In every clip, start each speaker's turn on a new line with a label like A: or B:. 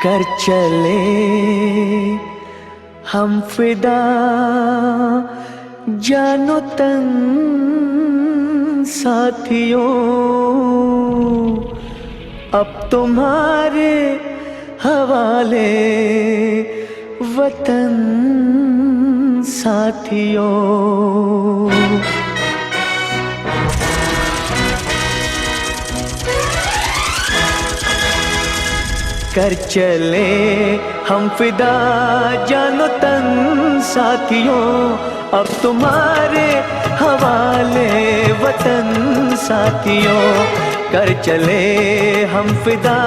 A: कर चले हम फिदा जानो तन साथियों, अब तुम्हारे हवाले वतन साथियों। कर चले हम फिदा जानो तन साथियों, अब तुम्हारे हवाले वतन साथियों। कर चले हम फिदा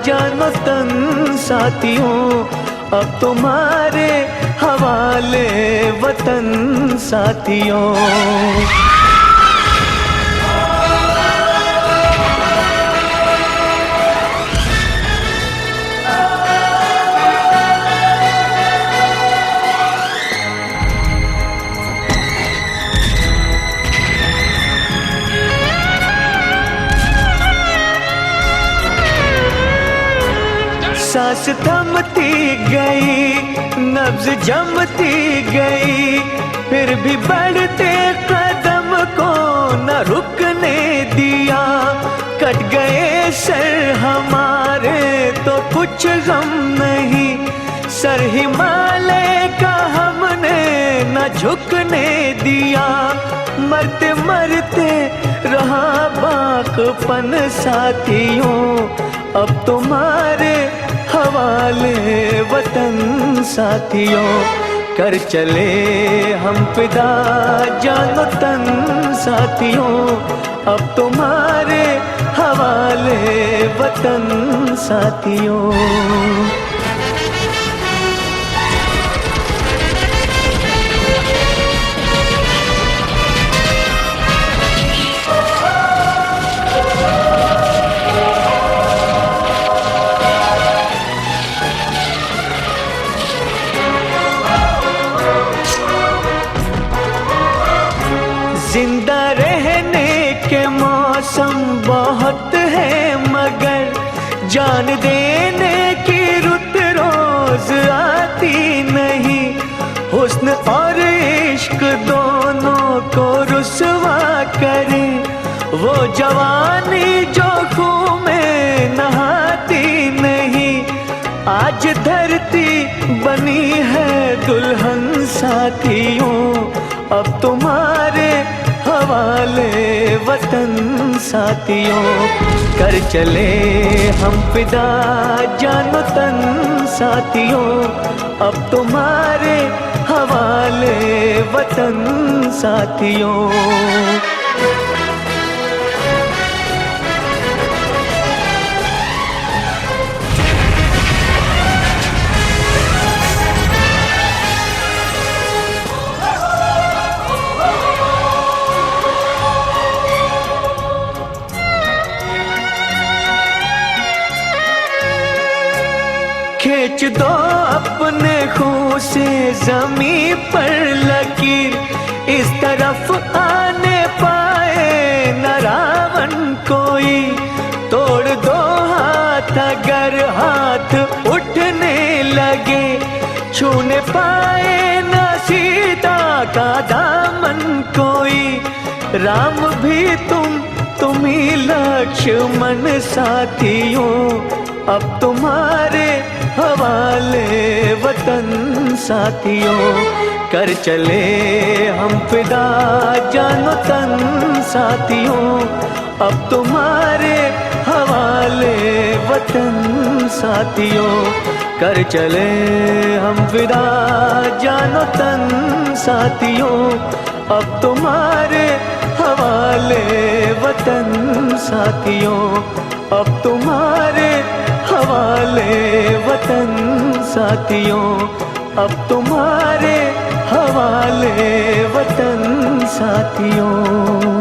A: जानो तन साथियों, अब तुम्हारे हवाले वतन साथियों। सांस थमती गई, नब्ज जमती गई, फिर भी बढ़ते कदम को न रुकने दिया। कट गए सर हमारे तो कुछ गम नहीं, सर हिमालय का हमने न झुकने दिया। मरते मरते रहा बाकपन साथियों, अब तुम्हारे हवाले वतन साथियों। कर चले हम फिदा जानो तन साथियों, अब तुम्हारे हवाले वतन साथियों। जिंदा रहने के मौसम बहुत है, मगर जान देने की रुत रोज आती नहीं। हुस्न और इश्क दोनों को रुसवा करे, वो जवानी जो खून में नहाती नहीं। आज धरती बनी है दुल्हन साथियों, अब तुम्हारे हवाले वतन साथियों। कर चले हम फिदा जानो तन साथियों, अब तुम्हारे हवाले वतन साथियों। खींच दो अपने खून से ज़मीं पर लकीर, इस तरफ आने पाए न रावण कोई। तोड़ दो हाथ अगर हाथ उठने लगे, छूने पाए न सीता का दामन कोई। राम भी तुम ही लक्ष्मण साथियों, अब तुम्हारे हवाले वतन साथियों। कर चले हम फिदा जानो तन साथियों, अब तुम्हारे हवाले वतन साथियों। कर चले हम फिदा जानो तन साथियों, अब तुम्हारे हवाले वतन साथियों। अब तुम्हारे हवाले वतन साथियों, अब तुम्हारे हवाले वतन साथियों।